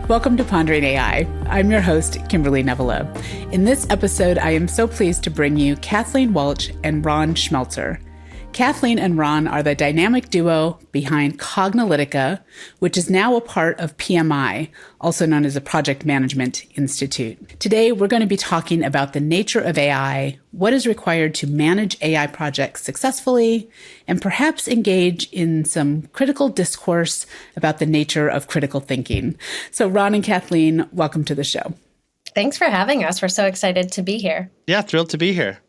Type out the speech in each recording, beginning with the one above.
Welcome to Pondering AI. I'm your host, Kimberly. In this episode, I am so pleased to bring you Kathleen Walch and Ron Schmelzer. Kathleen and Ron are the dynamic duo behind Cognilytica, which is now a part of PMI, also known as the Project Management Institute. Today, we're going to be talking about the nature of AI, what is required to manage AI projects successfully, and perhaps engage in some critical discourse about the nature of critical thinking. So Ron and Kathleen, welcome to the show. Thanks for having us. We're so excited to be here. Yeah, thrilled to be here.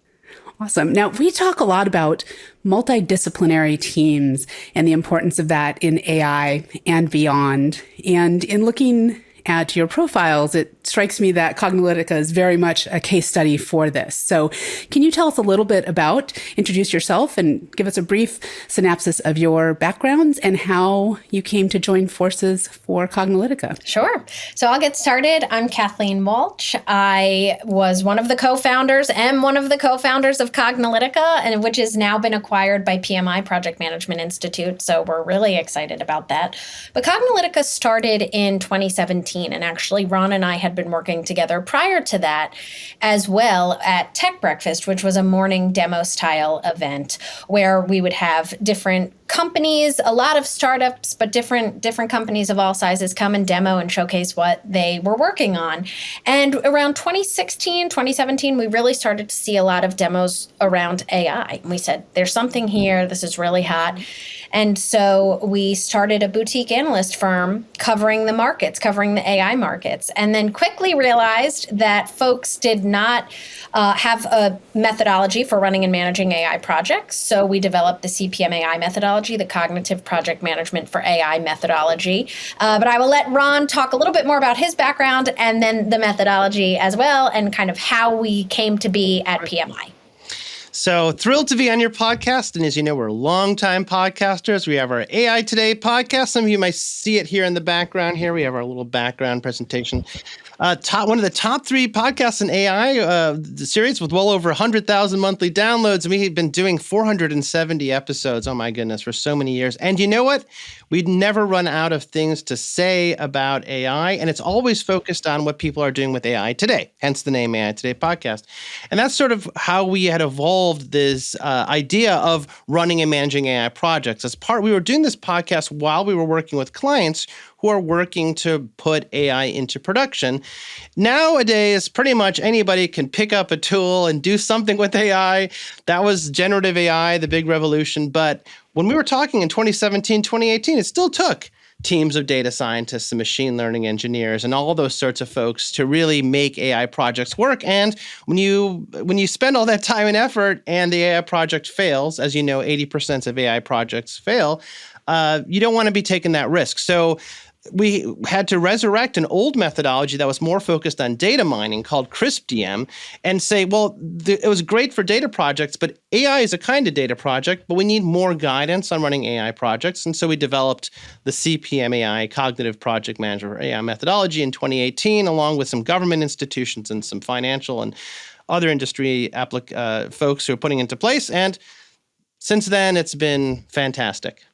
Awesome. Now, we talk a lot about multidisciplinary teams and the importance of that in AI and beyond. And in looking at your profiles, it strikes me that Cognilytica is very much a case study for this. So can you tell us a little bit introduce yourself and give us a brief synopsis of your backgrounds and how you came to join forces for Cognilytica? Sure. So I'll get started. I'm Kathleen Walch. I was one of the co-founders of Cognilytica, and which has now been acquired by PMI, Project Management Institute. So we're really excited about that. But Cognilytica started in 2017. And actually, Ron and I had been working together prior to that as well at Tech Breakfast, which was a morning demo style event where we would have different companies, a lot of startups, but different companies of all sizes come and demo and showcase what they were working on. And around 2016, 2017, we really started to see a lot of demos around AI. And we said, there's something here. This is really hot. And so we started a boutique analyst firm covering the AI markets, and then quickly realized that folks did not have a methodology for running and managing AI projects. So we developed the CPMAI methodology, the Cognitive Project Management for AI methodology. But I will let Ron talk a little bit more about his background and then the methodology as well, and kind of how we came to be at PMI. So thrilled to be on your podcast. And as you know, we're longtime podcasters. We have our AI Today podcast. Some of you might see it here in the background here. We have our little background presentation. One of the top 3 podcasts in AI, the series with well over 100,000 monthly downloads. And we've been doing 470 episodes. Oh my goodness, for so many years. And you know what? We'd never run out of things to say about AI. And it's always focused on what people are doing with AI today, hence the name AI Today podcast. And that's sort of how we had evolved this idea of running and managing AI projects. We were doing this podcast while we were working with clients who are working to put AI into production. Nowadays, pretty much anybody can pick up a tool and do something with AI. That was generative AI, the big revolution. But when we were talking in 2017, 2018, it still took teams of data scientists and machine learning engineers and all those sorts of folks to really make AI projects work. And when you spend all that time and effort and the AI project fails, as you know, 80% of AI projects fail, you don't want to be taking that risk. So we had to resurrect an old methodology that was more focused on data mining called CRISP-DM and say, well, it was great for data projects, but AI is a kind of data project, but we need more guidance on running AI projects. And so we developed the CPMAI, Cognitive Project Management for AI methodology in 2018, along with some government institutions and some financial and other industry folks who are putting into place. And since then, it's been fantastic.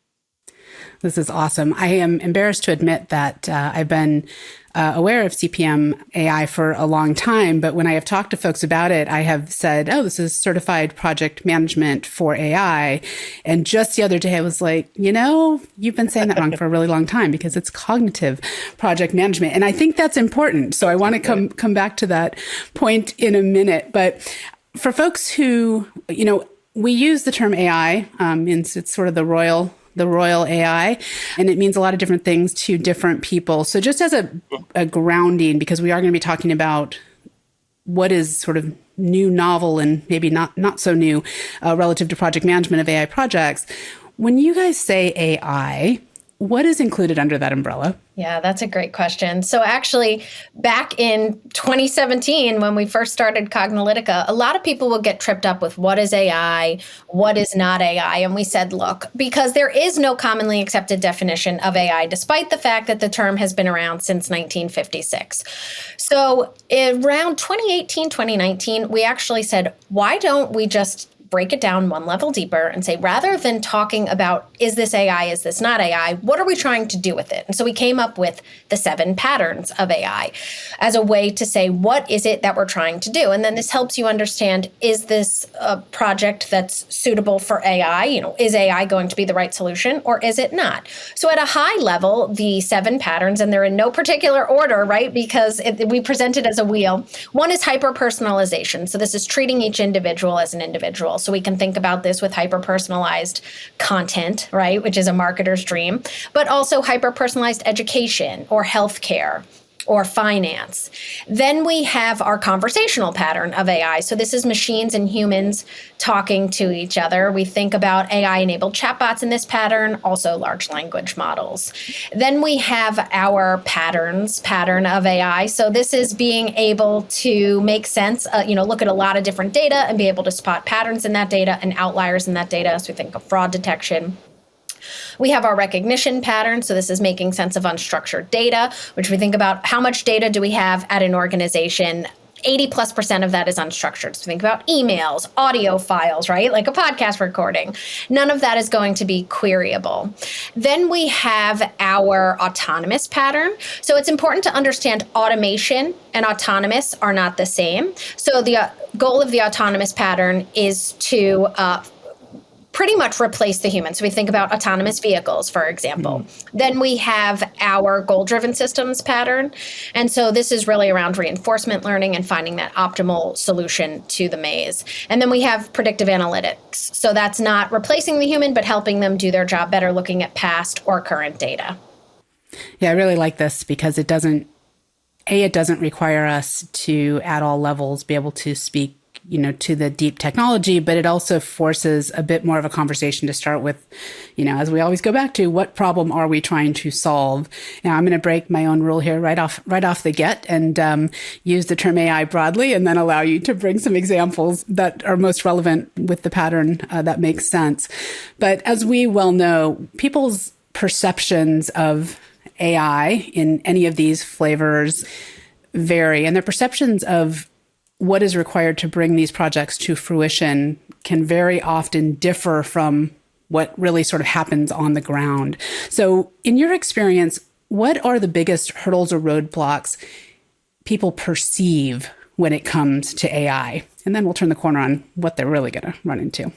This is awesome. I am embarrassed to admit that I've been aware of CPM AI for a long time, but when I have talked to folks about it, I have said, oh, this is certified project management for AI. And just the other day, I was like, you've been saying that wrong for a really long time because it's cognitive project management. And I think that's important. So I want to come back to that point in a minute. But for folks who, we use the term AI, it's sort of the royal AI, and it means a lot of different things to different people. So just as a grounding, because we are going to be talking about what is sort of new, novel, and maybe not so new relative to project management of AI projects. When you guys say AI, what is included under that umbrella? Yeah, that's a great question. So actually, back in 2017, when we first started Cognilytica, a lot of people will get tripped up with what is AI, what is not AI. And we said, look, because there is no commonly accepted definition of AI, despite the fact that the term has been around since 1956. So around 2018, 2019, we actually said, why don't we just break it down one level deeper and say, rather than talking about, is this AI, is this not AI, what are we trying to do with it? And so we came up with the 7 patterns of AI as a way to say, what is it that we're trying to do? And then this helps you understand, is this a project that's suitable for AI? Is AI going to be the right solution or is it not? So at a high level, the 7 patterns, and they're in no particular order, right? Because we present it as a wheel. One is hyper-personalization. So this is treating each individual as an individual. So we can think about this with hyper-personalized content, right? Which is a marketer's dream, but also hyper-personalized education or healthcare or finance. Then we have our conversational pattern of AI. So this is machines and humans talking to each other. We think about AI-enabled chatbots in this pattern, also large language models. Then we have our pattern of AI. So this is being able to make sense, look at a lot of different data and be able to spot patterns in that data and outliers in that data. So we think of fraud detection. We have our recognition pattern. So this is making sense of unstructured data, which we think about how much data do we have at an organization. 80+% of that is unstructured. So think about emails, audio files, right? Like a podcast recording. None of that is going to be queryable. Then we have our autonomous pattern. So it's important to understand automation and autonomous are not the same. So the goal of the autonomous pattern is to pretty much replace the human. So we think about autonomous vehicles, for example. Then we have our goal-driven systems pattern. And so this is really around reinforcement learning and finding that optimal solution to the maze. And then we have predictive analytics. So that's not replacing the human, but helping them do their job better, looking at past or current data. Yeah, I really like this because it doesn't require us to, at all levels, be able to speak to the deep technology, but it also forces a bit more of a conversation to start with, as we always go back to, what problem are we trying to solve? Now, I'm going to break my own rule here right off the get and use the term AI broadly, and then allow you to bring some examples that are most relevant with the pattern that makes sense. But as we well know, people's perceptions of AI in any of these flavors vary, and their perceptions of what is required to bring these projects to fruition can very often differ from what really sort of happens on the ground. So in your experience, what are the biggest hurdles or roadblocks people perceive when it comes to AI? And then we'll turn the corner on what they're really going to run into.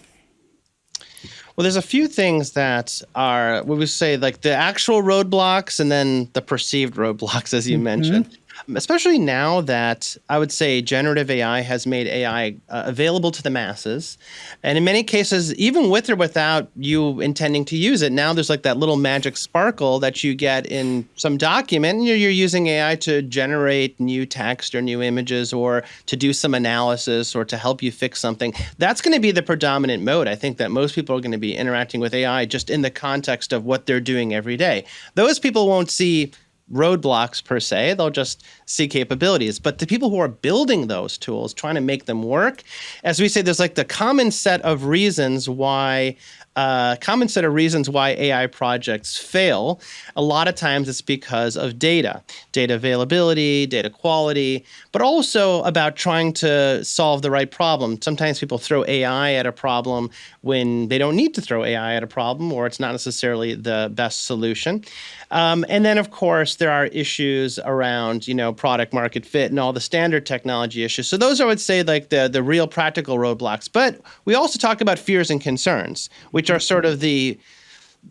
Well, there's a few things that are, we would say, like the actual roadblocks and then the perceived roadblocks, as you mentioned. Especially now that I would say generative AI has made AI available to the masses. And in many cases, even with or without you intending to use it, now there's like that little magic sparkle that you get in some document. And you're using AI to generate new text or new images or to do some analysis or to help you fix something. That's going to be the predominant mode. I think that most people are going to be interacting with AI just in the context of what they're doing every day. Those people won't see roadblocks per se, they'll just see capabilities. But the people who are building those tools, trying to make them work, as we say, there's like the common set of reasons why AI projects fail. A lot of times it's because of data availability, data quality, but also about trying to solve the right problem. Sometimes people throw AI at a problem when they don't need to throw AI at a problem, or it's not necessarily the best solution. And then, of course, there are issues around, product market fit and all the standard technology issues. So those, I would say, like the real practical roadblocks. But we also talk about fears and concerns, which are sort of the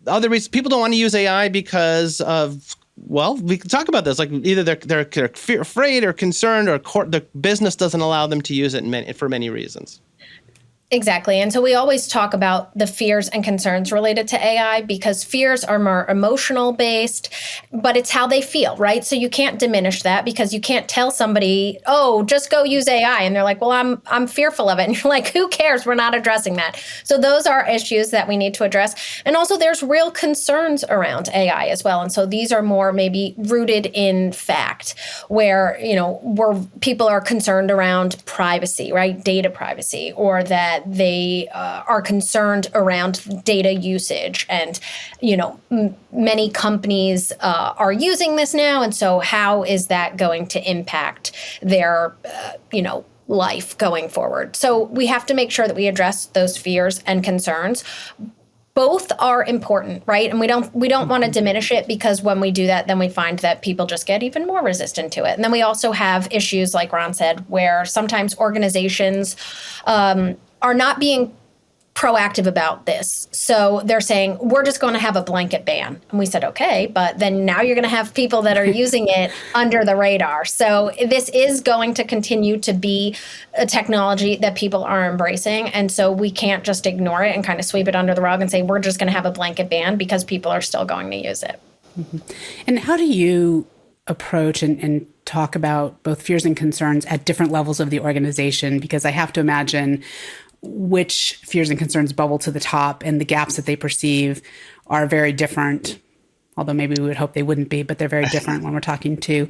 other reasons people don't want to use AI because of, well, we can talk about this. Like either they're afraid or concerned, or the business doesn't allow them to use it for many reasons. Exactly. And so we always talk about the fears and concerns related to AI because fears are more emotional based, but it's how they feel, right? So you can't diminish that because you can't tell somebody, oh, just go use AI. And they're like, well, I'm fearful of it. And you're like, who cares? We're not addressing that. So those are issues that we need to address. And also there's real concerns around AI as well. And so these are more maybe rooted in fact, where, where people are concerned around privacy, right? Data privacy, or that they are concerned around data usage. And, many companies are using this now. And so how is that going to impact their, life going forward. So we have to make sure that we address those fears and concerns. Both are important, right? And we don't want to diminish it, because when we do that, then we find that people just get even more resistant to it. And then we also have issues, like Ron said, where sometimes organizations are not being proactive about this. So they're saying, we're just going to have a blanket ban. And we said, okay, but then now you're going to have people that are using it under the radar. So this is going to continue to be a technology that people are embracing. And so we can't just ignore it and kind of sweep it under the rug and say, we're just going to have a blanket ban, because people are still going to use it. Mm-hmm. And how do you approach and talk about both fears and concerns at different levels of the organization? Because I have to imagine which fears and concerns bubble to the top, and the gaps that they perceive are very different. Although maybe we would hope they wouldn't be, but they're very different when we're talking to,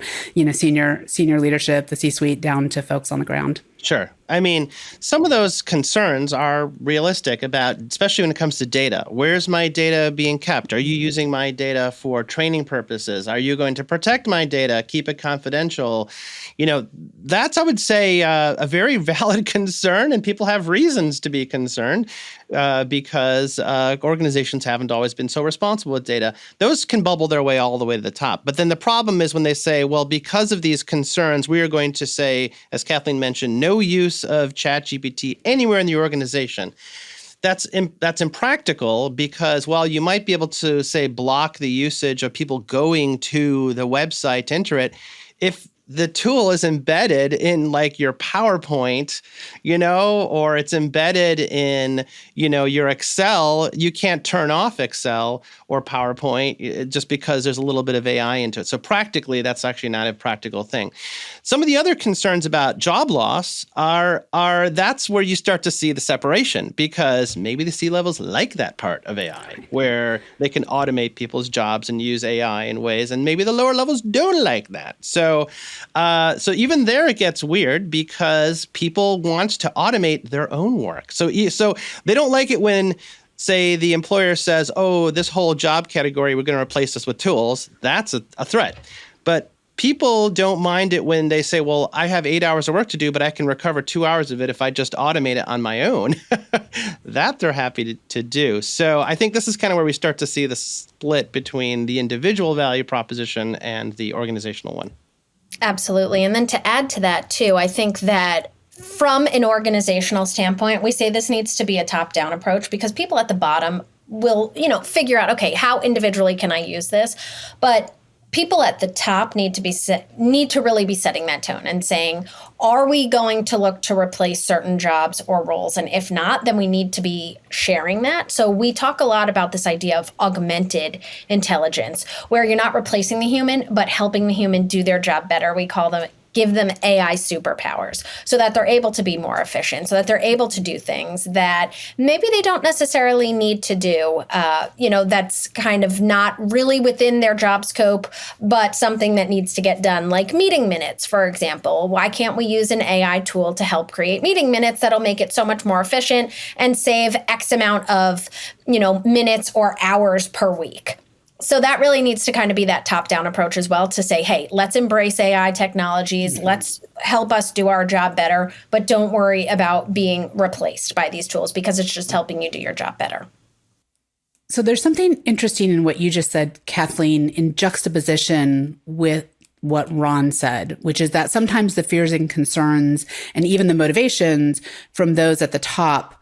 senior leadership, the C-suite, down to folks on the ground. Sure. I mean, some of those concerns are realistic about, especially when it comes to data. Where's my data being kept? Are you using my data for training purposes? Are you going to protect my data, keep it confidential? That's, I would say, a very valid concern, and people have reasons to be concerned because organizations haven't always been so responsible with data. Those can bubble their way all the way to the top. But then the problem is when they say, well, because of these concerns, we are going to say, as Kathleen mentioned, no use of ChatGPT anywhere in the organization. That's impractical, because while you might be able to, say, block the usage of people going to the website to enter it, if the tool is embedded in like your PowerPoint, or it's embedded in, your Excel, you can't turn off Excel or PowerPoint just because there's a little bit of AI into it. So practically, that's actually not a practical thing. Some of the other concerns about job loss are that's where you start to see the separation, because maybe the C-levels like that part of AI where they can automate people's jobs and use AI in ways, and maybe the lower levels don't like that. So even there it gets weird, because people want to automate their own work. So they don't like it when, say, the employer says, oh, this whole job category, we're going to replace this with tools. That's a threat. But people don't mind it when they say, well, I have 8 hours of work to do, but I can recover 2 hours of it if I just automate it on my own. That they're happy to do. So I think this is kind of where we start to see the split between the individual value proposition and the organizational one. Absolutely. And then to add to that, too, I think that from an organizational standpoint, we say this needs to be a top-down approach, because people at the bottom will, figure out, okay, how individually can I use this? But people at the top need to really be setting that tone and saying, are we going to look to replace certain jobs or roles? And if not, then we need to be sharing that. So we talk a lot about this idea of augmented intelligence, where you're not replacing the human, but helping the human do their job better. We give them AI superpowers so that they're able to be more efficient, so that they're able to do things that maybe they don't necessarily need to do, that's kind of not really within their job scope, but something that needs to get done, like meeting minutes, for example. Why can't we use an AI tool to help create meeting minutes that'll make it so much more efficient and save X amount of, minutes or hours per week? So that really needs to kind of be that top-down approach as well, to say, hey, let's embrace AI technologies. Mm-hmm. Let's help us do our job better, but don't worry about being replaced by these tools, because it's just helping you do your job better. So there's something interesting in what you just said, Kathleen, in juxtaposition with what Ron said, which is that sometimes the fears and concerns and even the motivations from those at the top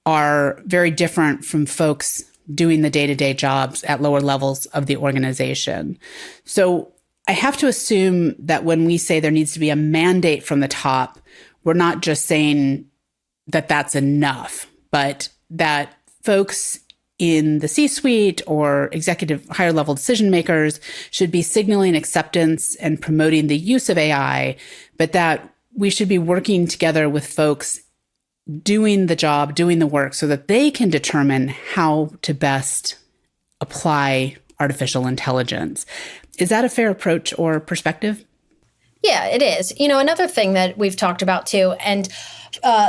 are very different from folks doing the day-to-day jobs at lower levels of the organization. So I have to assume that when we say there needs to be a mandate from the top, we're not just saying that that's enough, but that folks in the C-suite or executive higher level decision makers should be signaling acceptance and promoting the use of AI, but that we should be working together with folks doing the job, doing the work, so that they can determine how to best apply artificial intelligence. Is that a fair approach or perspective? Yeah, it is. Another thing that we've talked about too, and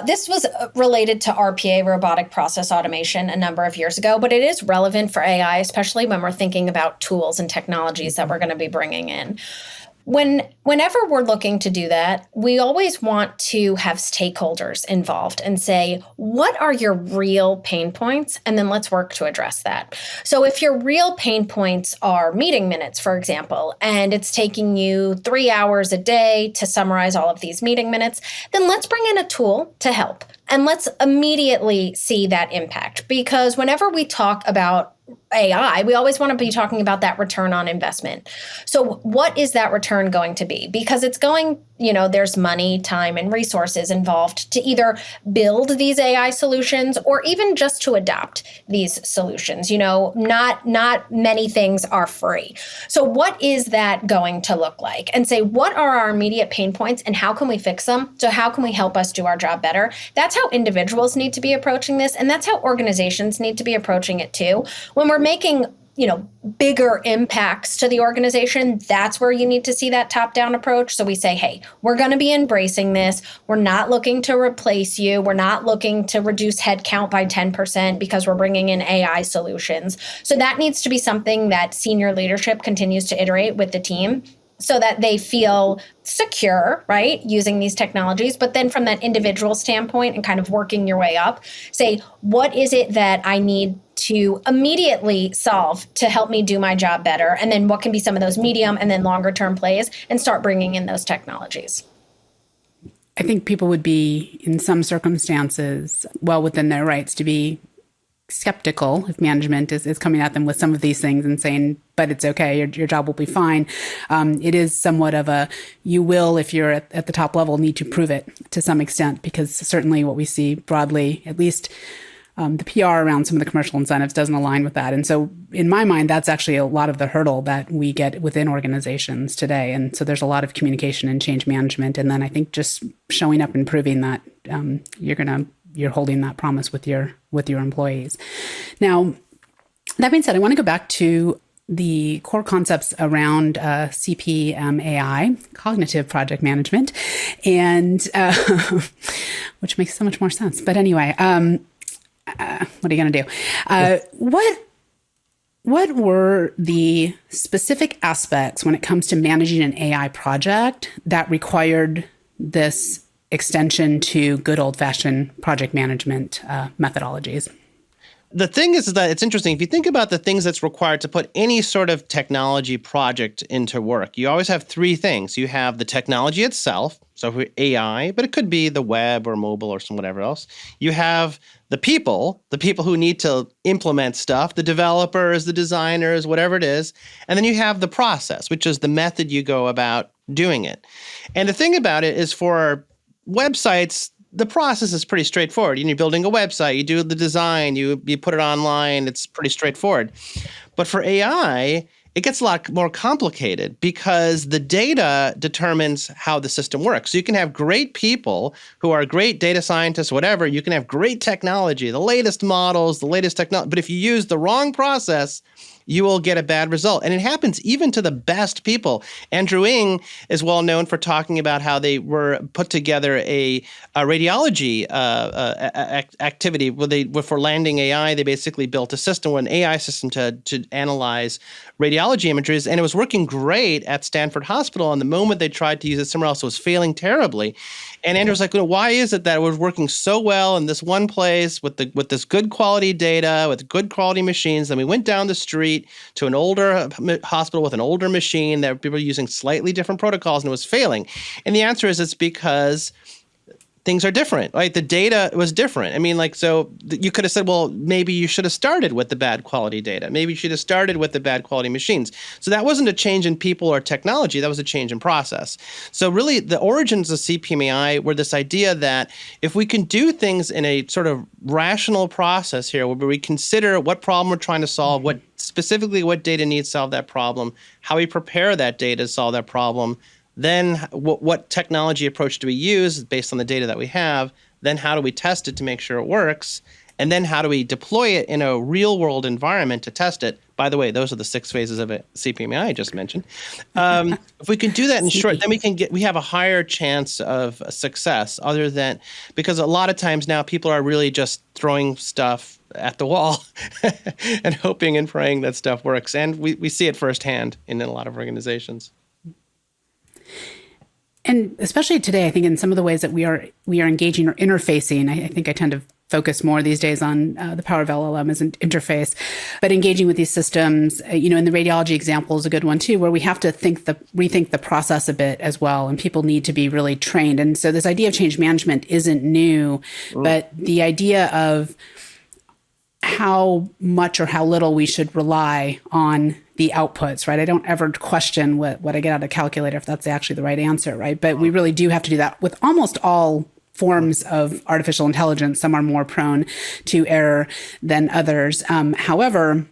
this was related to RPA, robotic process automation, a number of years ago, but it is relevant for AI, especially when we're thinking about tools and technologies that we're going to be bringing in. Whenever we're looking to do that, we always want to have stakeholders involved and say, what are your real pain points? And then let's work to address that. So if your real pain points are meeting minutes, for example, and it's taking you 3 hours a day to summarize all of these meeting minutes, then let's bring in a tool to help. And let's immediately see that impact. Because whenever we talk about AI, we always want to be talking about that return on investment. So what is that return going to be? Because it's going, there's money, time, and resources involved to either build these AI solutions or even just to adopt these solutions. Not many things are free. So what is that going to look like? And say, what are our immediate pain points and how can we fix them? So how can we help us do our job better? That's how individuals need to be approaching this. And that's how organizations need to be approaching it too. When we're making bigger impacts to the organization, that's where you need to see that top-down approach. So we say, hey, we're going to be embracing this. We're not looking to replace you. We're not looking to reduce headcount by 10% because we're bringing in AI solutions. So that needs to be something that senior leadership continues to iterate with the team so that they feel secure, right, using these technologies. But then from that individual standpoint and kind of working your way up, say, what is it that I need to immediately solve to help me do my job better? And then what can be some of those medium and then longer term plays, and start bringing in those technologies. I think people would be, in some circumstances, well within their rights to be skeptical if management is coming at them with some of these things and saying, but it's okay, your job will be fine. It is somewhat of a, you will, if you're at the top level, need to prove it to some extent, because certainly what we see broadly, at least the PR around some of the commercial incentives doesn't align with that. And so in my mind, that's actually a lot of the hurdle that we get within organizations today. And so there's a lot of communication and change management. And then I think just showing up and proving that you're holding that promise with your employees. Now, that being said, I want to go back to the core concepts around CPMAI, cognitive project management, and which makes so much more sense. But anyway, what are you going to do? What were the specific aspects when it comes to managing an AI project that required this extension to good old-fashioned project management methodologies? The thing is that it's interesting. If you think about the things that's required to put any sort of technology project into work, you always have three things. You have the technology itself, so for AI, but it could be the web or mobile or some whatever else. You have the people who need to implement stuff, the developers, the designers, whatever it is. And then you have the process, which is the method you go about doing it. And the thing about it is, for websites, the process is pretty straightforward. You're building a website, you do the design, you put it online, it's pretty straightforward. But for AI, it gets a lot more complicated because the data determines how the system works. So you can have great people who are great data scientists, whatever. You can have great technology, the latest models, the latest technology. But if you use the wrong process, you will get a bad result. And it happens even to the best people. Andrew Ng is well known for talking about how they were put together a radiology activity where for landing AI, they basically built a system, an AI system to analyze radiology images, and it was working great at Stanford Hospital. And the moment they tried to use it somewhere else, it was failing terribly. And Andrew was like, why is it that it was working so well in this one place with this good quality data, with good quality machines? Then we went down the street to an older hospital with an older machine that people were using slightly different protocols, and it was failing. And the answer is it's because things are different, right? The data was different. I mean, so you could have said, well, maybe you should have started with the bad quality data. Maybe you should have started with the bad quality machines. So that wasn't a change in people or technology. That was a change in process. So really, the origins of CPMAI were this idea that if we can do things in a sort of rational process here, where we consider what problem we're trying to solve, what data needs to solve that problem, how we prepare that data to solve that problem, then what technology approach do we use based on the data that we have? Then how do we test it to make sure it works? And then how do we deploy it in a real-world environment to test it? By the way, those are the 6 phases of it CPMAI I just mentioned. If we can do that in short, then we have a higher chance of success. Because a lot of times now people are really just throwing stuff at the wall and hoping and praying that stuff works. And we see it firsthand in a lot of organizations. And especially today, I think in some of the ways that we are engaging or interfacing, I think I tend to focus more these days on the power of LLM as an interface, but engaging with these systems, in the radiology example is a good one too, where we have to rethink the process a bit as well, and people need to be really trained. And so this idea of change management isn't new, but the idea of how much or how little we should rely on the outputs, right? I don't ever question what I get out of a calculator, if that's actually the right answer, right? But we really do have to do that with almost all forms of artificial intelligence. Some are more prone to error than others. However,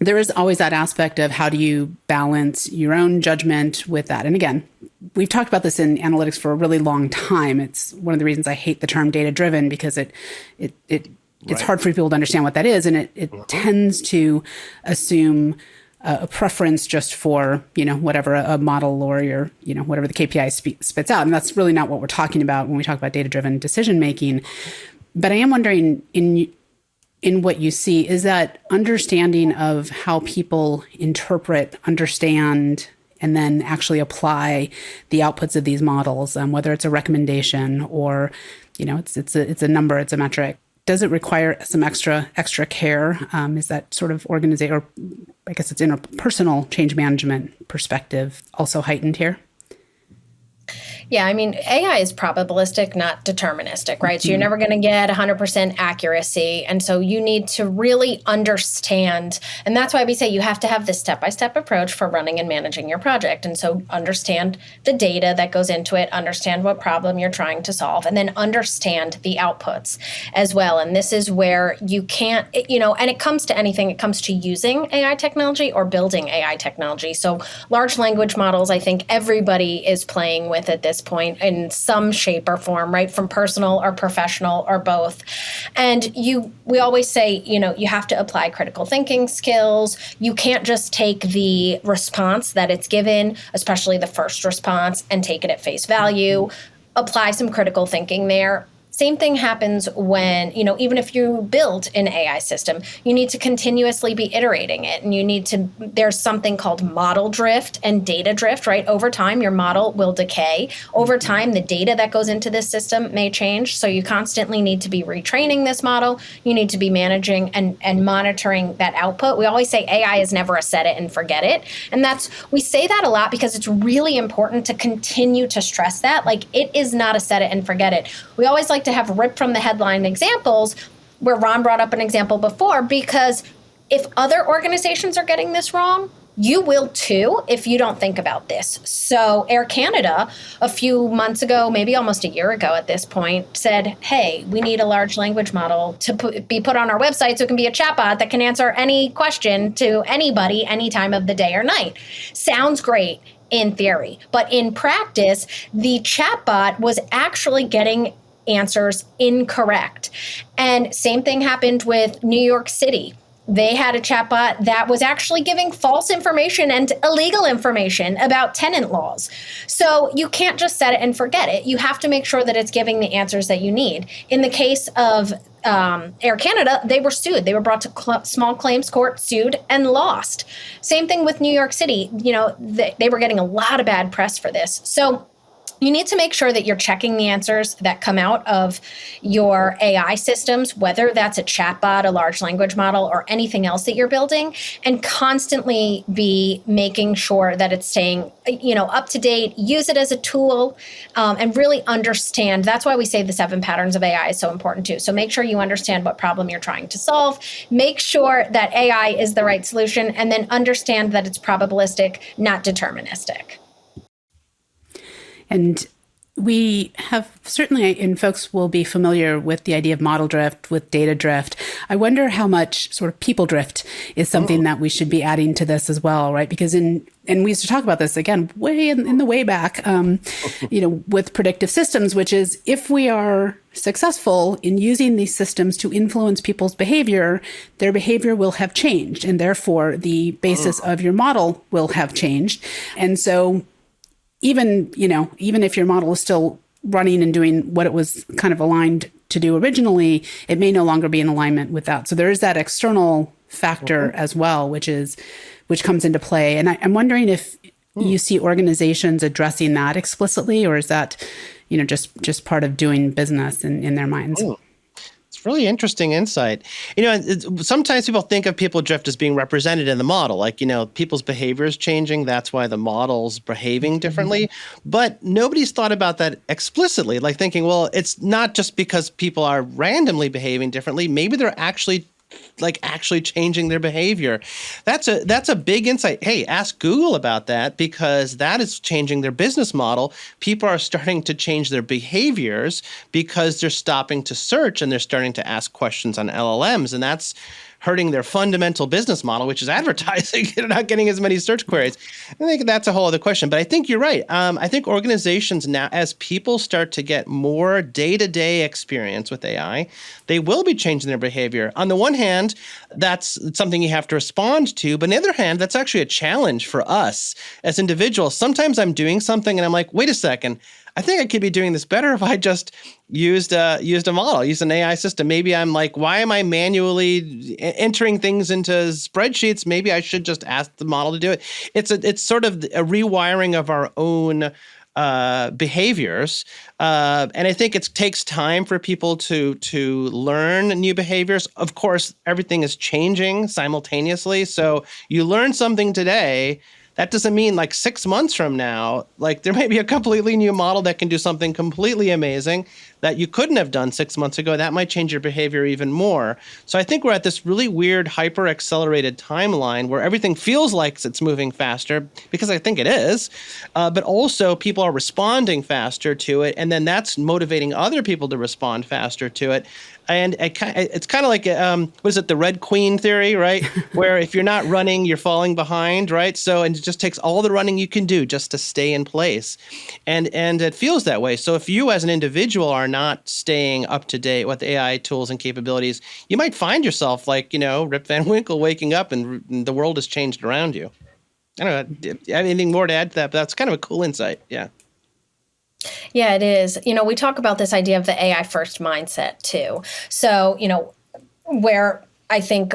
there is always that aspect of how do you balance your own judgment with that? And again, we've talked about this in analytics for a really long time. It's one of the reasons I hate the term data-driven, because it's hard for people to understand what that is. And it tends to assume a preference just for, whatever a model or whatever the KPI spits out. And that's really not what we're talking about when we talk about data-driven decision-making. But I am wondering in what you see, is that understanding of how people interpret, understand, and then actually apply the outputs of these models, whether it's a recommendation or, it's a number, it's a metric. Does it require some extra care? Is that sort of organization, or I guess it's interpersonal change management perspective also heightened here? Yeah, I mean, AI is probabilistic, not deterministic, right? So you're never going to get 100% accuracy. And so you need to really understand. And that's why we say you have to have this step-by-step approach for running and managing your project. And so understand the data that goes into it, understand what problem you're trying to solve, and then understand the outputs as well. And this is where you can't, and it comes to anything. It comes to using AI technology or building AI technology. So large language models, I think everybody is playing with at this point in some shape or form, right? From personal or professional or both. And we always say, you have to apply critical thinking skills. You can't just take the response that it's given, especially the first response, and take it at face value. Apply some critical thinking there. Same thing happens when, even if you build an AI system, you need to continuously be iterating it. And there's something called model drift and data drift, right? Over time, your model will decay. Over time, the data that goes into this system may change. So you constantly need to be retraining this model. You need to be managing and monitoring that output. We always say AI is never a set it and forget it. And we say that a lot because it's really important to continue to stress that. Like, it is not a set it and forget it. We always like to have ripped from the headline examples where Ron brought up an example before, because if other organizations are getting this wrong, you will too if you don't think about this. So Air Canada, a few months ago, maybe almost a year ago at this point, said, hey, we need a large language model to be put on our website so it can be a chatbot that can answer any question to anybody any time of the day or night. Sounds great in theory, but in practice, the chatbot was actually getting answers incorrect. And same thing happened with New York City. They had a chatbot that was actually giving false information and illegal information about tenant laws. So you can't just set it and forget it. You have to make sure that it's giving the answers that you need. In the case of Air Canada, they were sued. They were brought to small claims court, sued, and lost. Same thing with New York City. They were getting a lot of bad press for this. So you need to make sure that you're checking the answers that come out of your AI systems, whether that's a chatbot, a large language model, or anything else that you're building, and constantly be making sure that it's staying, up to date. Use it as a tool, and really understand. That's why we say the 7 patterns of AI is so important too. So make sure you understand what problem you're trying to solve. Make sure that AI is the right solution, and then understand that it's probabilistic, not deterministic. And we have certainly, and folks will be familiar with the idea of model drift, with data drift. I wonder how much sort of people drift is something that we should be adding to this as well, right? Because and we used to talk about this again, way in the way back, with predictive systems, which is if we are successful in using these systems to influence people's behavior, their behavior will have changed. And therefore the basis of your model will have changed. And so even if your model is still running and doing what it was kind of aligned to do originally, it may no longer be in alignment with that. So there is that external factor as well, which comes into play. And I'm wondering if you see organizations addressing that explicitly, or is that, just part of doing business in their minds? It's really interesting insight. Sometimes people think of people drift as being represented in the model, like, people's behavior is changing. That's why the model's behaving differently. But nobody's thought about that explicitly, like thinking, well, it's not just because people are randomly behaving differently. Maybe they're actually changing their behavior. That's a big insight. Hey, ask Google about that, because that is changing their business model. People are starting to change their behaviors because they're stopping to search and they're starting to ask questions on LLMs, and that's hurting their fundamental business model, which is advertising. They're not getting as many search queries. I think that's a whole other question. But I think you're right. I think organizations now, as people start to get more day-to-day experience with AI, they will be changing their behavior. On the one hand, that's something you have to respond to. But on the other hand, that's actually a challenge for us as individuals. Sometimes I'm doing something and I'm like, wait a second, I think I could be doing this better if I just used a model, used an AI system. Maybe I'm like, why am I manually entering things into spreadsheets? Maybe I should just ask the model to do it. It's sort of a rewiring of our own behaviors. And I think it takes time for people to learn new behaviors. Of course, everything is changing simultaneously. So you learn something today. That doesn't mean 6 months from now, there may be a completely new model that can do something completely amazing that you couldn't have done 6 months ago. That might change your behavior even more. So I think we're at this really weird, hyper-accelerated timeline where everything feels like it's moving faster, because I think it is, but also people are responding faster to it, and then that's motivating other people to respond faster to it. And it's kind of like, what is it, the Red Queen theory, right? Where if you're not running, you're falling behind, right? So, and it just takes all the running you can do just to stay in place. And it feels that way. So if you as an individual are not staying up to date with AI tools and capabilities, you might find yourself like, Rip Van Winkle waking up and the world has changed around you. I don't know, do you have anything more to add to that? But that's kind of a cool insight, yeah. Yeah, it is. We talk about this idea of the AI first mindset too. So, where I think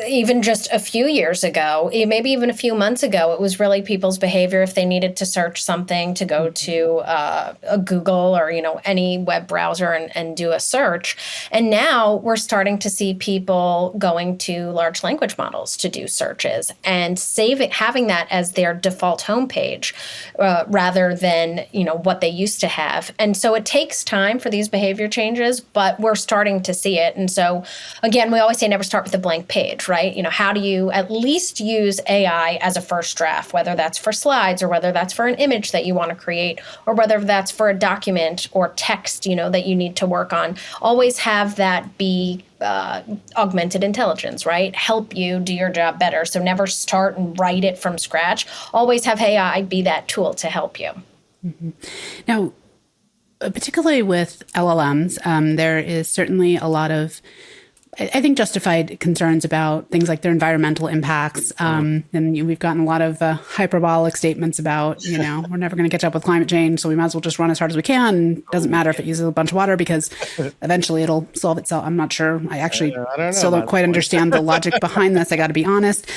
even just a few years ago, maybe even a few months ago, it was really people's behavior if they needed to search something to go to a Google or, any web browser and do a search. And now we're starting to see people going to large language models to do searches and having that as their default homepage rather than, what they used to have. And so it takes time for these behavior changes, but we're starting to see it. And so, again, we always say never start with a blank page, right? How do you at least use AI as a first draft, whether that's for slides or whether that's for an image that you want to create or whether that's for a document or text, that you need to work on. Always have that be augmented intelligence, right? Help you do your job better. So never start and write it from scratch. Always have AI be that tool to help you. Mm-hmm. Now, particularly with LLMs, there is certainly a lot of, I think, justified concerns about things like their environmental impacts. And we've gotten a lot of hyperbolic statements about, we're never going to catch up with climate change, so we might as well just run as hard as we can. It doesn't matter if it uses a bunch of water because eventually it'll solve itself. I'm not sure. I actually still don't quite understand the logic behind this. I got to be honest,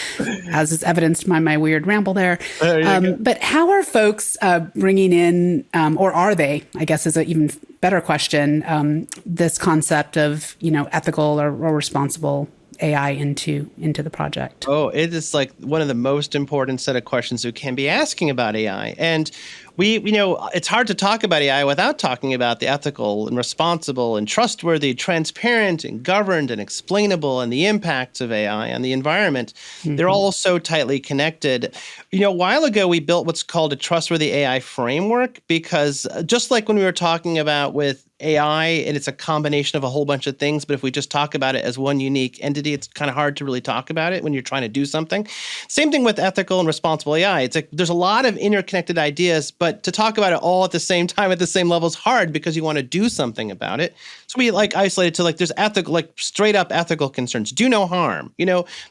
as is evidenced by my weird ramble there. But how are folks bringing in, or are they, I guess is an even better question, this concept of, ethical or responsible AI into the project? Oh, it is like one of the most important set of questions we can be asking about AI. And it's hard to talk about AI without talking about the ethical and responsible and trustworthy, transparent and governed and explainable and the impacts of AI on the environment. Mm-hmm. They're all so tightly connected. A while ago, we built what's called a trustworthy AI framework, because just like when we were talking about with AI, and it's a combination of a whole bunch of things, but if we just talk about it as one unique entity, it's kind of hard to really talk about it when you're trying to do something. Same thing with ethical and responsible AI. It's like there's a lot of interconnected ideas, but to talk about it all at the same time at the same level is hard because you want to do something about it. So we isolate it to there's ethical, straight up ethical concerns. Do no harm.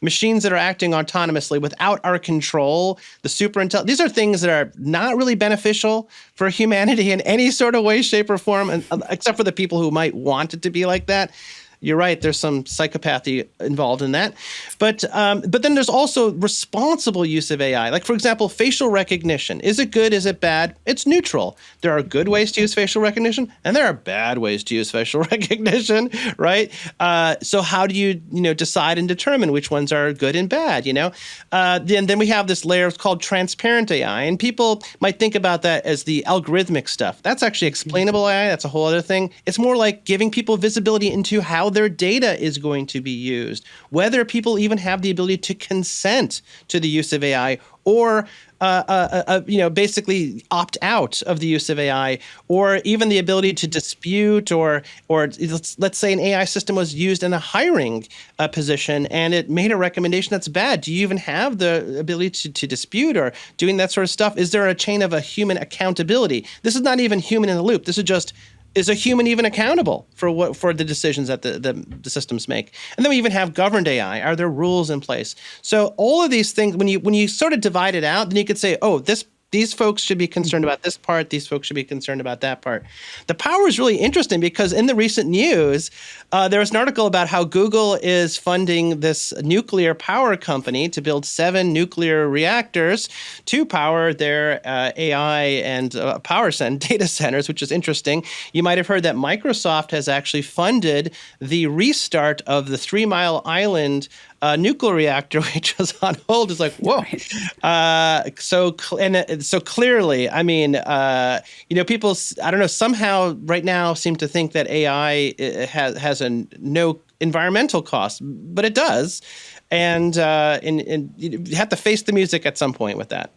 Machines that are acting autonomously without our control, the super intelligent. These are things that are not really beneficial for humanity in any sort of way, shape, or form, except for the people who might want it to be like that. You're right. There's some psychopathy involved in that. But then there's also responsible use of AI. Like, for example, facial recognition. Is it good? Is it bad? It's neutral. There are good ways to use facial recognition, and there are bad ways to use facial recognition, right? So how do you decide and determine which ones are good and bad? Then we have this layer called transparent AI, and people might think about that as the algorithmic stuff. That's actually explainable AI. That's a whole other thing. It's more like giving people visibility into how their data is going to be used, whether people even have the ability to consent to the use of AI, or basically opt out of the use of AI, or even the ability to dispute, or let's say an AI system was used in a hiring position and it made a recommendation that's bad. Do you even have the ability to dispute or doing that sort of stuff? Is there a chain of a human accountability? This is not even human in the loop. This is just, is a human even accountable for the decisions that the systems make? And then we even have governed AI. Are there rules in place? So all of these things, when you sort of divide it out, then you could say, oh, these folks should be concerned about this part. These folks should be concerned about that part. The power is really interesting because in the recent news, there was an article about how Google is funding this nuclear power company to build 7 nuclear reactors to power their AI and power data centers, which is interesting. You might have heard that Microsoft has actually funded the restart of the 3 Mile Island nuclear reactor, which was on hold. Is like, whoa. So clearly, I mean, people, I don't know, somehow right now seem to think that AI has no environmental cost, but it does. And you have to face the music at some point with that.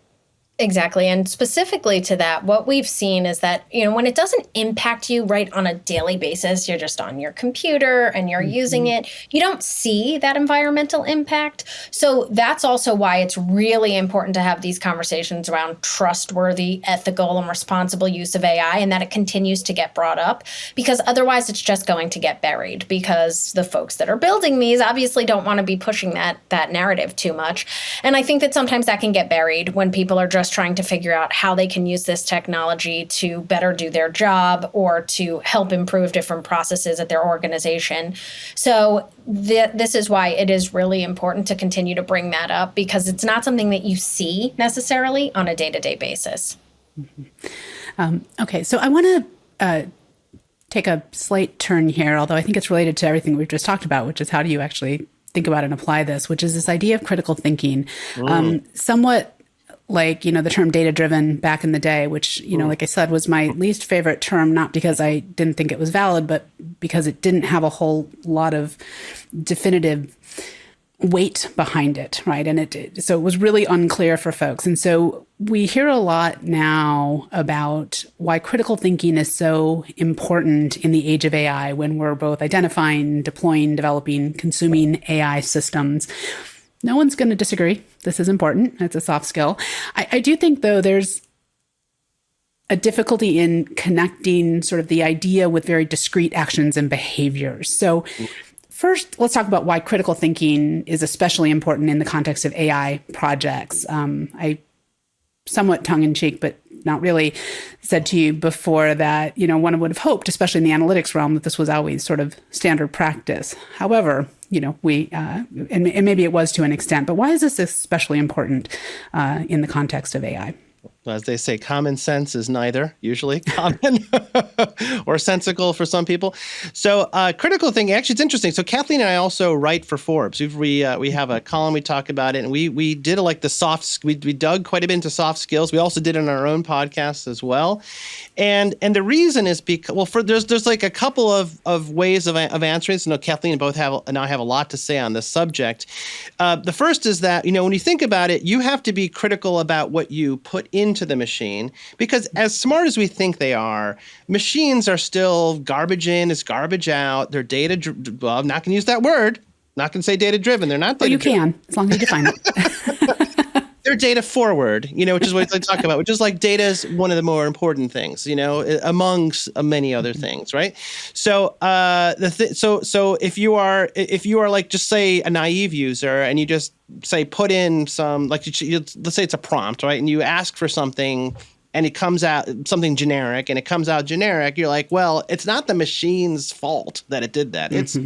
Exactly. And specifically to that, what we've seen is that, when it doesn't impact you right on a daily basis, you're just on your computer and you're using it, you don't see that environmental impact. So that's also why it's really important to have these conversations around trustworthy, ethical, and responsible use of AI, and that it continues to get brought up, because otherwise it's just going to get buried, because the folks that are building these obviously don't want to be pushing that narrative too much. And I think that sometimes that can get buried when people are just trying to figure out how they can use this technology to better do their job or to help improve different processes at their organization. So this is why it is really important to continue to bring that up, because it's not something that you see necessarily on a day-to-day basis. Okay, so I want to take a slight turn here, although I think it's related to everything we've just talked about, which is how do you actually think about and apply this, which is this idea of critical thinking. Somewhat like, the term data-driven back in the day, which, like I said, was my least favorite term, not because I didn't think it was valid, but because it didn't have a whole lot of definitive weight behind it, right? And so it was really unclear for folks. And so we hear a lot now about why critical thinking is so important in the age of AI, when we're both identifying, deploying, developing, consuming AI systems. No one's going to disagree. This is important. It's a soft skill. I do think, though, there's a difficulty in connecting sort of the idea with very discrete actions and behaviors. So first, let's talk about why critical thinking is especially important in the context of AI projects. I somewhat tongue-in-cheek, but not really, said to you before that, one would have hoped, especially in the analytics realm, that this was always sort of standard practice. However, we, and maybe it was to an extent, but why is this especially important in the context of AI? As they say, common sense is neither usually common or sensical for some people. So critical thinking, actually, it's interesting. So Kathleen and I also write for Forbes. We have a column, we talk about it, and we did like the soft, we dug quite a bit into soft skills. We also did it on our own podcast as well. And the reason is because, well, there's like a couple of ways of answering. So Kathleen and I have a lot to say on this subject. The first is that, when you think about it, you have to be critical about what you put into the machine, because as smart as we think they are, machines are still garbage in is garbage out. They're well, I'm not going to use that word. Not going to say data driven. They're not data driven. You can, as long as you define it. They're data forward, which is what I talk about, which is like data is one of the more important things, amongst many other things, right? So so if you are like, just say a naive user, and you just say put in some, like, let's say it's a prompt, right? And you ask for something, and it comes out something generic, and it comes out generic. You're like, well, it's not the machine's fault that it did that. It's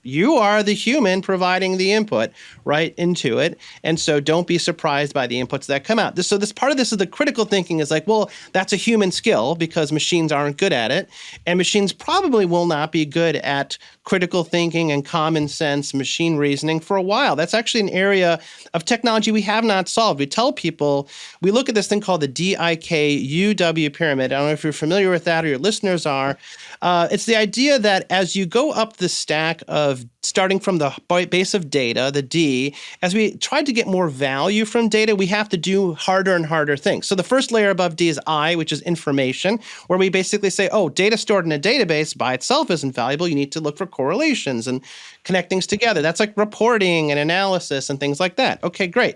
You are the human providing the input right into it. And so don't be surprised by the inputs that come out. So this part of this is the critical thinking is like, well, that's a human skill because machines aren't good at it. And machines probably will not be good at critical thinking and common sense machine reasoning for a while. That's actually an area of technology we have not solved. We tell people, we look at this thing called the DKIUW pyramid. I don't know if you're familiar with that or your listeners are. It's the idea that as you go up the stack of starting from the base of data, the D, as we try to get more value from data, we have to do harder and harder things. So the first layer above D is I, which is information, where we basically say, oh, data stored in a database by itself isn't valuable. You need to look for correlations and connect things together. That's like reporting and analysis and things like that. Okay, great.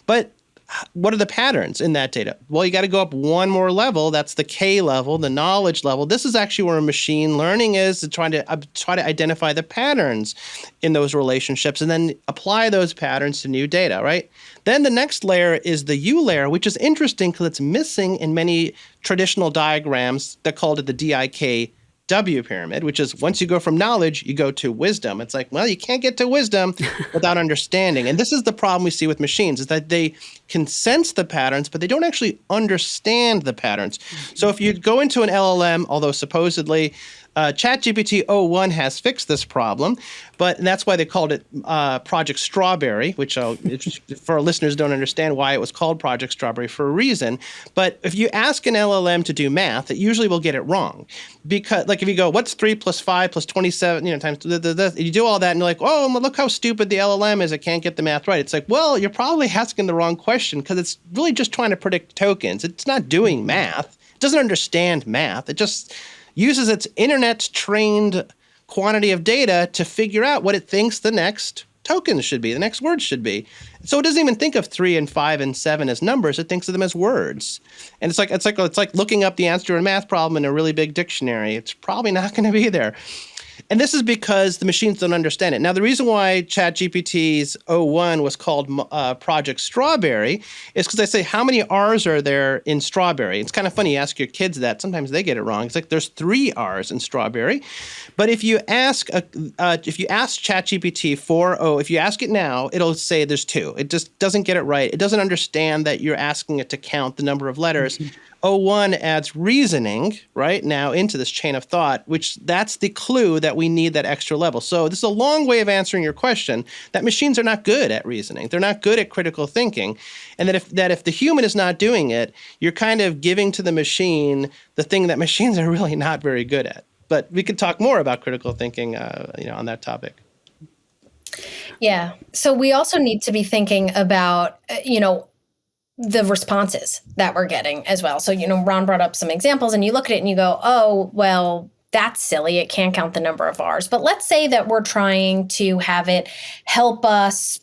But what are the patterns in that data? Well, you got to go up one more level. That's the K level, the knowledge level. This is actually where machine learning is, to try to identify the patterns in those relationships and then apply those patterns to new data, right? Then the next layer is the U layer, which is interesting because it's missing in many traditional diagrams that called it the DIKW pyramid, which is once you go from knowledge, you go to wisdom. It's like, well, you can't get to wisdom without understanding. And this is the problem we see with machines, is that they can sense the patterns, but they don't actually understand the patterns. So if you go into an LLM, although supposedly ChatGPT 01 has fixed this problem, but that's why they called it Project Strawberry, which for our listeners don't understand why it was called Project Strawberry for a reason. But if you ask an LLM to do math, it usually will get it wrong. Because like if you go, what's 3 plus 5 plus 27, times, you do all that and you're like, oh, look how stupid the LLM is. It can't get the math right. It's like, well, you're probably asking the wrong question because it's really just trying to predict tokens. It's not doing math. It doesn't understand math. It just uses its internet-trained quantity of data to figure out what it thinks the next tokens should be, the next words should be. So it doesn't even think of 3 and 5 and 7 as numbers. It thinks of them as words. And it's like looking up the answer to a math problem in a really big dictionary. It's probably not going to be there. And this is because the machines don't understand it. Now, the reason why ChatGPT's 01 was called Project Strawberry is because I say, how many R's are there in strawberry? It's kind of funny. You ask your kids that. Sometimes they get it wrong. It's like there's 3 R's in strawberry. But if you ask ChatGPT if you ask it now, it'll say there's 2. It just doesn't get it right. It doesn't understand that you're asking it to count the number of letters. 01 adds reasoning right now into this chain of thought, which that's the clue that we need that extra level. So this is a long way of answering your question that machines are not good at reasoning. They're not good at critical thinking. And that if the human is not doing it, you're kind of giving to the machine the thing that machines are really not very good at. But we could talk more about critical thinking on that topic. Yeah. So we also need to be thinking about, the responses that we're getting as well. So, Ron brought up some examples and you look at it and you go, oh, well, that's silly. It can't count the number of R's. But let's say that we're trying to have it help us,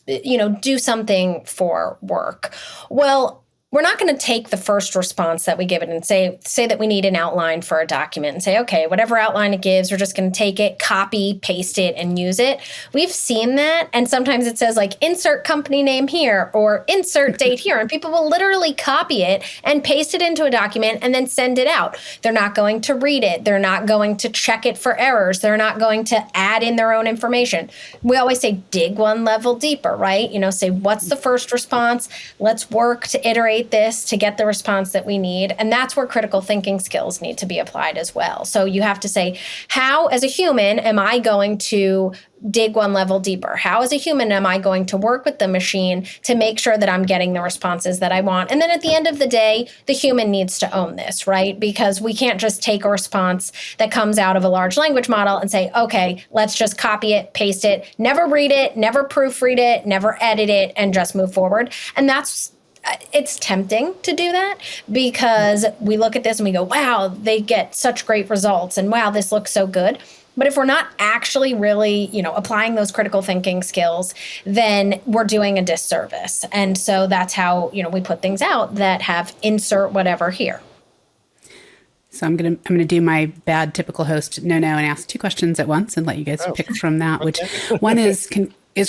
do something for work. Well, we're not going to take the first response that we give it and say that we need an outline for a document and say, okay, whatever outline it gives, we're just going to take it, copy, paste it, and use it. We've seen that. And sometimes it says like insert company name here or insert date here. And people will literally copy it and paste it into a document and then send it out. They're not going to read it. They're not going to check it for errors. They're not going to add in their own information. We always say dig one level deeper, right? Say what's the first response? Let's work to iterate this to get the response that we need. And that's where critical thinking skills need to be applied as well. So you have to say, how as a human am I going to dig one level deeper? How as a human am I going to work with the machine to make sure that I'm getting the responses that I want? And then at the end of the day, the human needs to own this, right? Because we can't just take a response that comes out of a large language model and say, okay, let's just copy it, paste it, never read it, never proofread it, never edit it, and just move forward. And it's tempting to do that because we look at this and we go, wow, they get such great results and wow, this looks so good. But if we're not actually really, applying those critical thinking skills, then we're doing a disservice. And so that's how, we put things out that have insert whatever here. So I'm gonna do my bad typical host no and ask 2 questions at once and let you guys pick from that. Which one is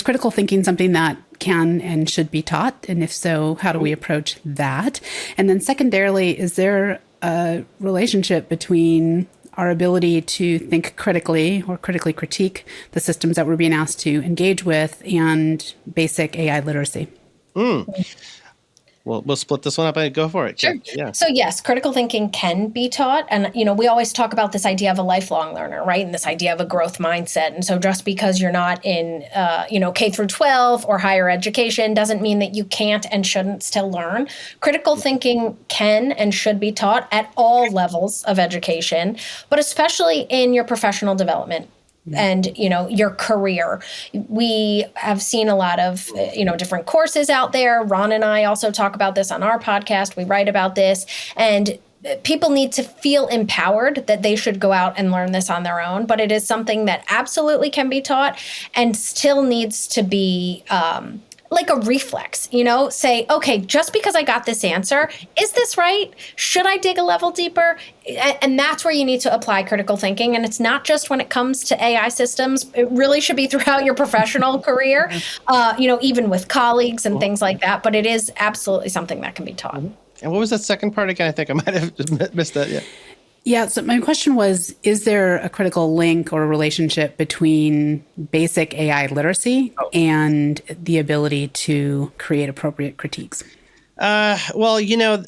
critical thinking something that can and should be taught? And if so, how do we approach that? And then secondarily, is there a relationship between our ability to think critically or critically critique the systems that we're being asked to engage with, and basic AI literacy. We'll split this one up and go for it. Sure. Yeah. So yes, critical thinking can be taught. And, we always talk about this idea of a lifelong learner, right? And this idea of a growth mindset. And so just because you're not in, K through 12 or higher education doesn't mean that you can't and shouldn't still learn. Critical thinking can and should be taught at all levels of education, but especially in your professional development and, your career. We have seen a lot of, different courses out there. Ron and I also talk about this on our podcast. We write about this, and people need to feel empowered that they should go out and learn this on their own. But it is something that absolutely can be taught and still needs to be, like a reflex, say, okay, just because I got this answer, is this right? Should I dig a level deeper? And that's where you need to apply critical thinking. And it's not just when it comes to AI systems. It really should be throughout your professional career, even with colleagues and things like that. But it is absolutely something that can be taught. And what was that second part again? I think I might have missed that. Yeah. Yeah, so my question was, is there a critical link or a relationship between basic AI literacy and the ability to create appropriate critiques? Well,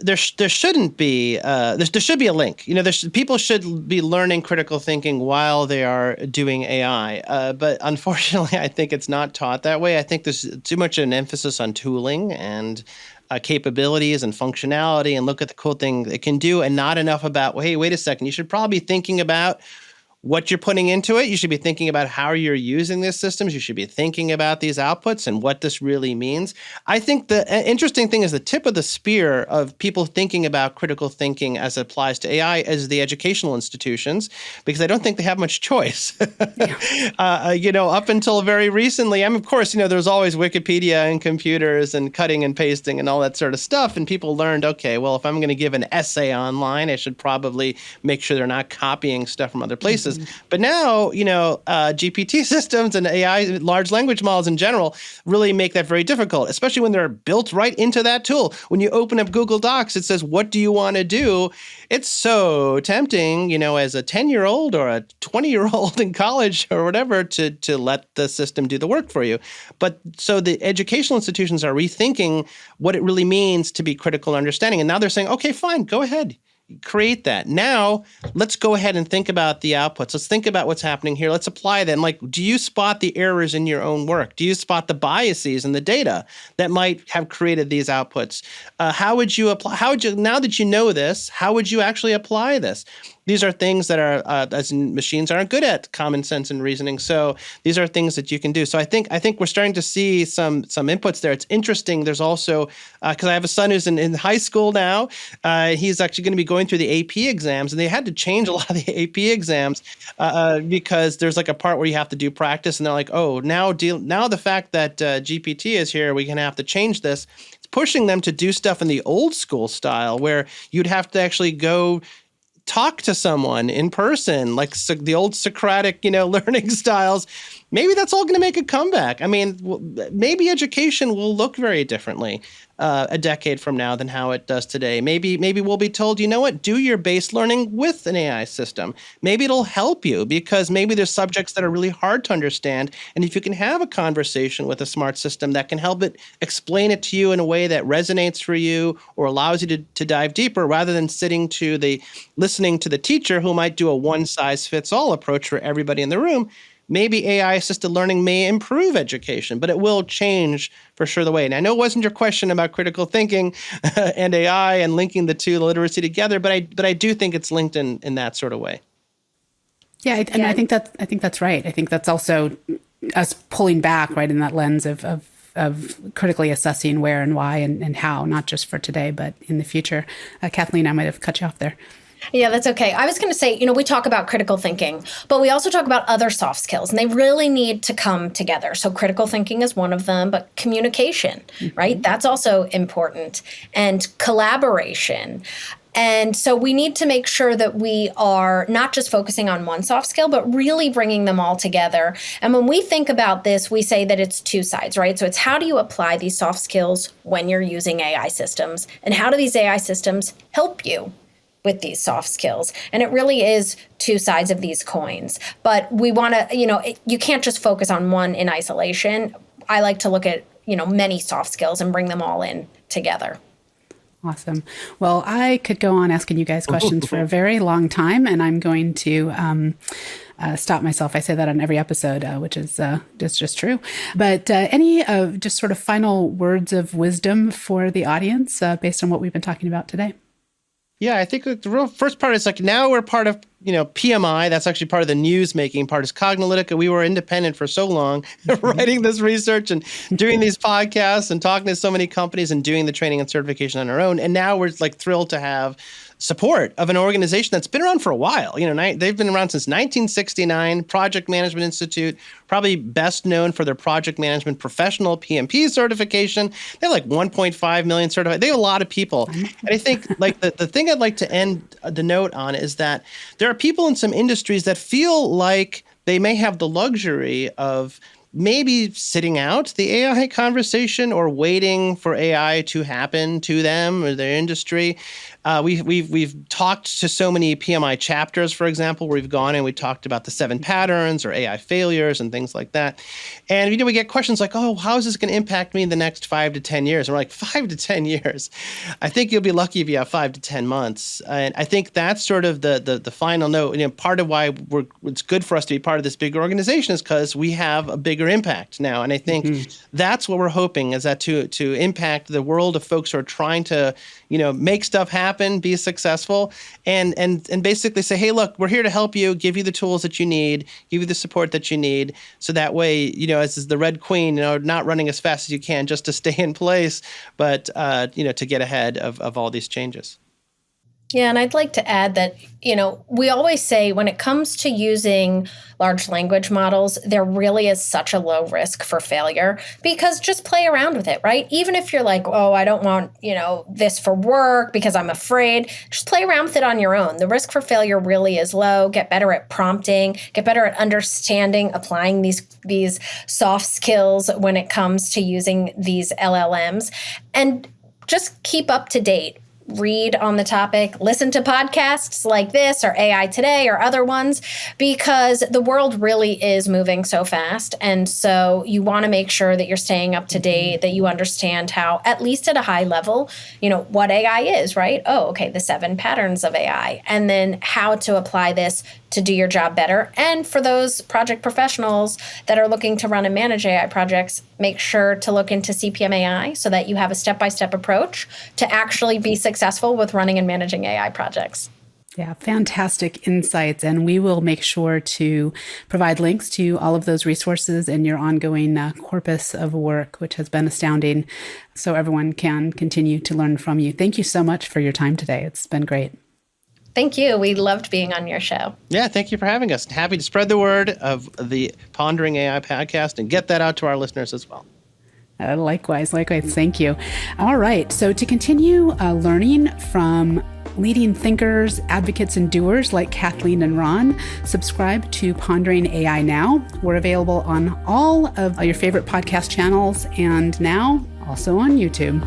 there shouldn't be. There should be a link. People should be learning critical thinking while they are doing AI. But unfortunately, I think it's not taught that way. I think there's too much an emphasis on tooling and capabilities and functionality, and look at the cool thing it can do, and not enough about, well, hey, wait a second, you should probably be thinking about what you're putting into it. You should be thinking about how you're using these systems. You should be thinking about these outputs and what this really means. I think the interesting thing is the tip of the spear of people thinking about critical thinking as it applies to AI is the educational institutions, because I don't think they have much choice. Up until very recently, of course, there's always Wikipedia and computers and cutting and pasting and all that sort of stuff. And people learned, okay, well, if I'm going to give an essay online, I should probably make sure they're not copying stuff from other places. But now, GPT systems and AI, large language models in general, really make that very difficult, especially when they're built right into that tool. When you open up Google Docs, it says, what do you want to do? It's so tempting, as a 10-year-old or a 20-year-old in college or whatever to let the system do the work for you. But so the educational institutions are rethinking what it really means to be critical understanding. And now they're saying, okay, fine, go ahead. Create that. Now, let's go ahead and think about the outputs. Let's think about what's happening here. Let's apply that. And do you spot the errors in your own work? Do you spot the biases in the data that might have created these outputs? How would you apply? Now that you know this, how would you actually apply this? These are things that are, as machines aren't good at common sense and reasoning. So these are things that you can do. So I think we're starting to see some inputs there. It's interesting. There's also, because I have a son who's in high school now, he's actually going to be going through the AP exams, and they had to change a lot of the AP exams because there's a part where you have to do practice, and they're like, oh, now the fact that GPT is here, we're going to have to change this. It's pushing them to do stuff in the old school style where you'd have to actually go talk to someone in person, like the old Socratic, learning styles. Maybe that's all going to make a comeback. Maybe education will look very differently a decade from now than how it does today. Maybe we'll be told, do your base learning with an AI system. Maybe it'll help you because maybe there's subjects that are really hard to understand. And if you can have a conversation with a smart system that can help it explain it to you in a way that resonates for you or allows you to dive deeper rather than listening to the teacher who might do a one-size-fits-all approach for everybody in the room, maybe AI-assisted learning may improve education, but it will change for sure the way. And I know it wasn't your question about critical thinking and AI and linking the two, literacy together, but I do think it's linked in that sort of way. Yeah, I think that's right. I think that's also us pulling back, right, in that lens of critically assessing where and why and how, not just for today, but in the future. Kathleen, I might have cut you off there. Yeah, that's okay. I was going to say, we talk about critical thinking, but we also talk about other soft skills, and they really need to come together. So critical thinking is one of them, but communication, right? That's also important, and collaboration. And so we need to make sure that we are not just focusing on one soft skill, but really bringing them all together. And when we think about this, we say that it's two sides, right? So it's how do you apply these soft skills when you're using AI systems, and how do these AI systems help you with these soft skills. And it really is two sides of these coins. But we want to, you can't just focus on one in isolation. I like to look at, many soft skills and bring them all in together. Awesome. Well, I could go on asking you guys questions for a very long time, and I'm going to stop myself. I say that on every episode, which is just true. But any just sort of final words of wisdom for the audience based on what we've been talking about today? Yeah, I think the real first part is like now we're part of, PMI. That's actually part of the news making part is Cognilytica. We were independent for so long, writing this research and doing these podcasts and talking to so many companies and doing the training and certification on our own. And now we're like thrilled to have support of an organization that's been around for a while. They've been around since 1969, Project Management Institute, probably best known for their project management professional PMP certification. They have like 1.5 million certified. They have a lot of people. And I think like the thing I'd like to end the note on is that there are people in some industries that feel like they may have the luxury of maybe sitting out the AI conversation or waiting for AI to happen to them or their industry. We've talked to so many PMI chapters, for example, where we've gone and we talked about the 7 patterns or AI failures and things like that. And we get questions like, "Oh, how is this going to impact me in the next 5 to 10 years?" And we're like, 5 to 10 years. I think you'll be lucky if you have 5 to 10 months. And I think that's sort of the final note. Part of why it's good for us to be part of this big organization is because we have a bigger impact now. And I think that's what we're hoping is that to impact the world of folks who are trying to, make stuff happen, be successful, and basically say, hey, look, we're here to help you, give you the tools that you need, give you the support that you need. So that way, as is the Red Queen, not running as fast as you can just to stay in place, but, to get ahead of all these changes. Yeah, and I'd like to add that, we always say when it comes to using large language models, there really is such a low risk for failure because just play around with it, right? Even if you're like, oh, I don't want, this for work because I'm afraid, just play around with it on your own. The risk for failure really is low. Get better at prompting, get better at understanding, applying these soft skills when it comes to using these LLMs, and just keep up to date. Read on the topic, listen to podcasts like this or AI Today or other ones, because the world really is moving so fast. And so you want to make sure that you're staying up to date, that you understand how, at least at a high level, what AI is, right? Oh, okay, the 7 patterns of AI, and then how to apply this to do your job better. And for those project professionals that are looking to run and manage AI projects, make sure to look into CPMAI so that you have a step-by-step approach to actually be successful with running and managing AI projects. Yeah, fantastic insights. And we will make sure to provide links to all of those resources in your ongoing corpus of work, which has been astounding, so everyone can continue to learn from you. Thank you so much for your time today. It's been great. Thank you. We loved being on your show. Yeah, thank you for having us. Happy to spread the word of the Pondering AI podcast and get that out to our listeners as well. Likewise. Thank you. All right. So to continue learning from leading thinkers, advocates, and doers like Kathleen and Ron, subscribe to Pondering AI now. We're available on all of your favorite podcast channels and now also on YouTube.